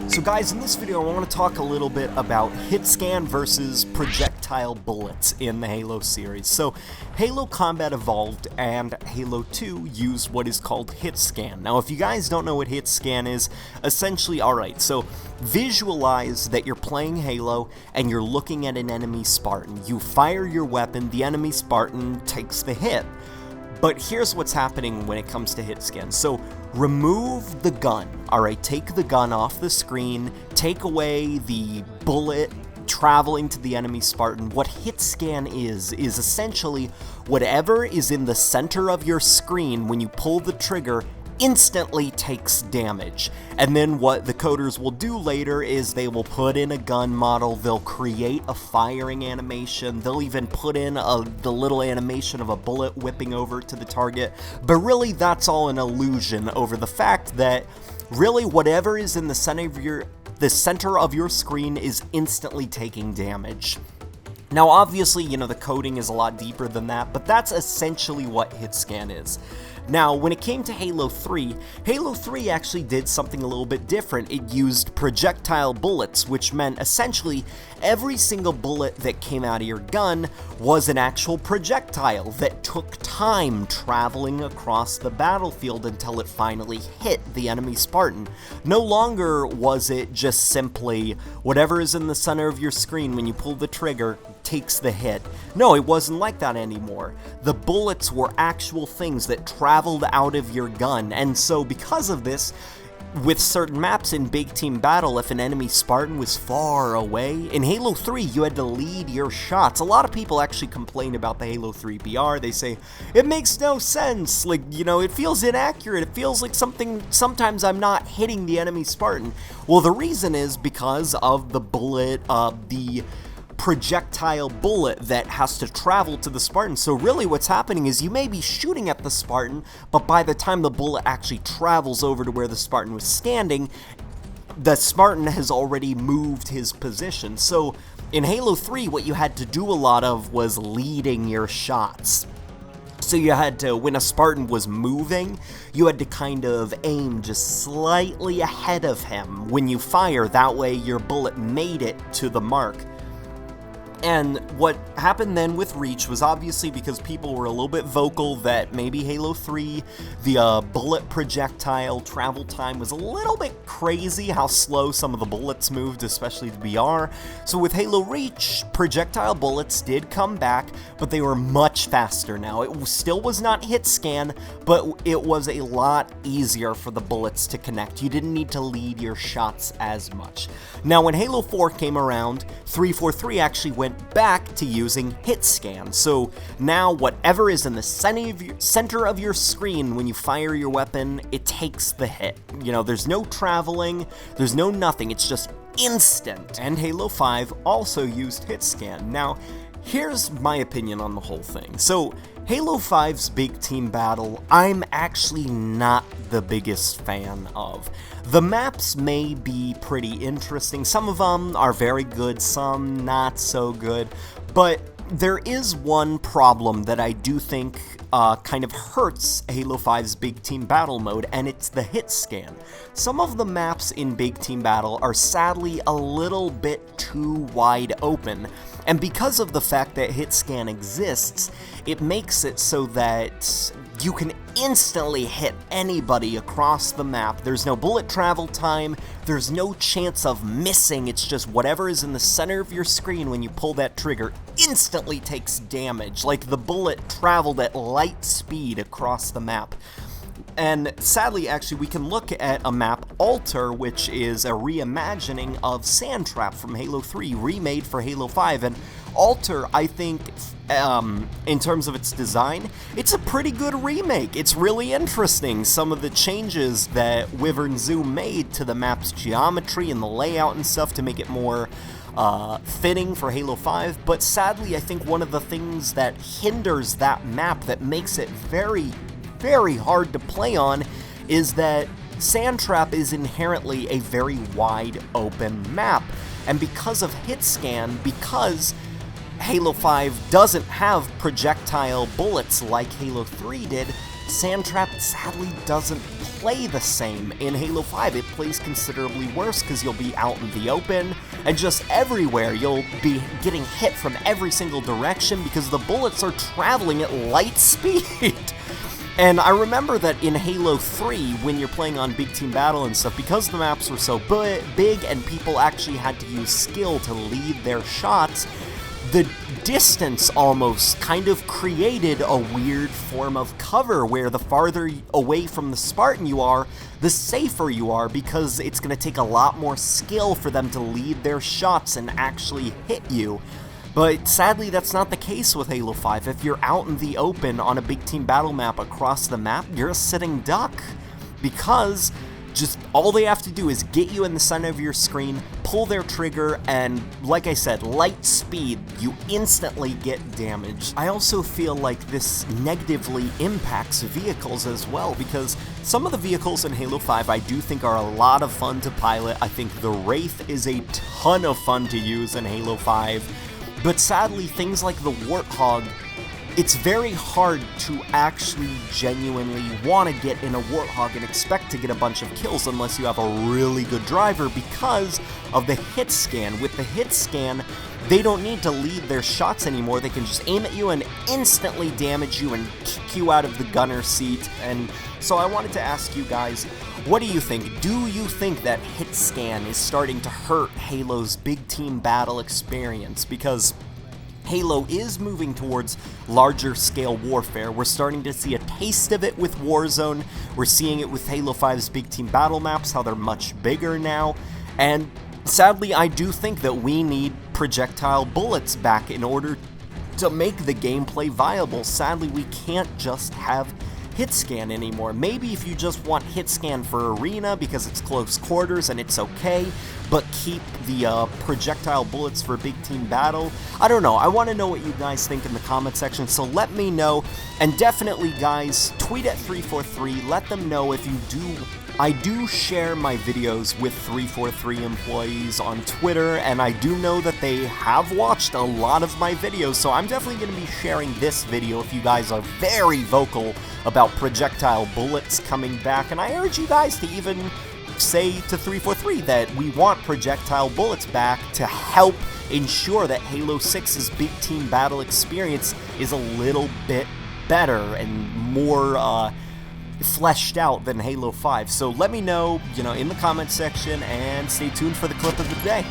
So guys, in this video I want to talk a little bit about hitscan versus projectile bullets in the Halo series. So Halo Combat Evolved and Halo 2 use what is called hitscan. Now if you guys don't know what hitscan is, essentially, alright, so visualize that you're playing Halo and you're looking at an enemy Spartan. You fire your weapon, the enemy Spartan takes the hit. But here's what's happening when it comes to hitscan. So remove the gun, alright, take the gun off the screen, take away the bullet traveling to the enemy Spartan. What hitscan is essentially whatever is in the center of your screen when you pull the trigger instantly takes damage. And then what the coders will do later is they will put in a gun model, they'll create a firing animation, they'll even put in the little animation of a bullet whipping over to the target, but really that's all an illusion over the fact that really whatever is in the center of your screen is instantly taking damage. Now obviously, you know, the coding is a lot deeper than that, but that's essentially what hitscan is. Now, when it came to Halo 3 actually did something a little bit different. It used projectile bullets, which meant essentially every single bullet that came out of your gun was an actual projectile that took time traveling across the battlefield until it finally hit the enemy Spartan. No longer was it just simply whatever is in the center of your screen when you pull the trigger takes the hit. No, it wasn't like that anymore. The bullets were actual things that traveled out of your gun, and so because of this, with certain maps in big team battle, if an enemy Spartan was far away, in Halo 3 you had to lead your shots. A lot of people actually complain about the Halo 3 BR. They say, it makes no sense, like, you know, it feels inaccurate, it feels like sometimes I'm not hitting the enemy Spartan. Well, the reason is because of the bullet, the projectile bullet that has to travel to the Spartan. So really what's happening is you may be shooting at the Spartan, but by the time the bullet actually travels over to where the Spartan was standing, the Spartan has already moved his position. So in Halo 3, what you had to do a lot of was leading your shots. So you had to, when a Spartan was moving, you had to kind of aim just slightly ahead of him when you fire. That way your bullet made it to the mark. And what happened then with Reach was obviously because people were a little bit vocal that maybe Halo 3, the bullet projectile travel time was a little bit crazy how slow some of the bullets moved, especially the BR. So with Halo Reach, projectile bullets did come back, but they were much faster now. It still was not hitscan, but it was a lot easier for the bullets to connect. You didn't need to lead your shots as much. Now when Halo 4 came around, 343 actually went back to using hitscan. So now whatever is in the center of your screen when you fire your weapon, it takes the hit. You know, there's no traveling, there's no nothing, it's just instant. And Halo 5 also used hitscan. Now, here's my opinion on the whole thing. So Halo 5's big team battle, I'm actually not the biggest fan of. The maps may be pretty interesting, some of them are very good, some not so good, but there is one problem that I do think kind of hurts Halo 5's big team battle mode, and it's the hitscan. Some of the maps in big team battle are sadly a little bit too wide open, and because of the fact that hitscan exists, it makes it so that you can instantly hit anybody across the map. There's no bullet travel time, there's no chance of missing, it's just whatever is in the center of your screen when you pull that trigger instantly takes damage, like the bullet traveled at light speed across the map. And sadly, actually, we can look at a map, Alter, which is a reimagining of Sandtrap from Halo 3, remade for Halo 5, and Alter, I think, in terms of its design, it's a pretty good remake. It's really interesting, some of the changes that Wyvern Zoo made to the map's geometry and the layout and stuff to make it more fitting for Halo 5, but sadly, I think one of the things that hinders that map, that makes it very, very hard to play on, is that Sandtrap is inherently a very wide open map, and because of hitscan, because Halo 5 doesn't have projectile bullets like Halo 3 did, Sandtrap sadly doesn't play the same. In Halo 5, it plays considerably worse because you'll be out in the open, and just everywhere you'll be getting hit from every single direction because the bullets are traveling at light speed. And I remember that in Halo 3, when you're playing on Big Team Battle and stuff, because the maps were so big and people actually had to use skill to lead their shots, the distance almost kind of created a weird form of cover where the farther away from the Spartan you are, the safer you are, because it's going to take a lot more skill for them to lead their shots and actually hit you. But sadly, that's not the case with Halo 5. If you're out in the open on a Big Team Battle map across the map, you're a sitting duck, because just all they have to do is get you in the center of your screen, pull their trigger, and like I said, light speed, you instantly get damaged. I also feel like this negatively impacts vehicles as well, because some of the vehicles in Halo 5 I do think are a lot of fun to pilot. I think the Wraith is a ton of fun to use in Halo 5. But sadly, things like the Warthog, it's very hard to actually genuinely want to get in a Warthog and expect to get a bunch of kills unless you have a really good driver because of the hit scan. With the hit scan, they don't need to lead their shots anymore. They can just aim at you and instantly damage you and kick you out of the gunner seat. And so I wanted to ask you guys, what do you think? Do you think that hit scan is starting to hurt Halo's Big Team Battle experience? Because Halo is moving towards larger scale warfare. We're starting to see a taste of it with Warzone. We're seeing it with Halo 5's Big Team Battle maps, how they're much bigger now. And sadly, I do think that we need projectile bullets back in order to make the gameplay viable. Sadly, we can't just have hit scan anymore. Maybe if you just want hit scan for arena because it's close quarters and it's okay, but keep the projectile bullets for Big Team Battle. I don't know. I want to know what you guys think in the comment section, so let me know. And definitely, guys, tweet at 343. Let them know if you do. I do share my videos with 343 employees on Twitter, and I do know that they have watched a lot of my videos, so I'm definitely going to be sharing this video if you guys are very vocal about projectile bullets coming back. And I urge you guys to even say to 343 that we want projectile bullets back to help ensure that Halo 6's Big Team Battle experience is a little bit better and more fleshed out than Halo 5. So let me know, in the comment section, and stay tuned for the clip of the day.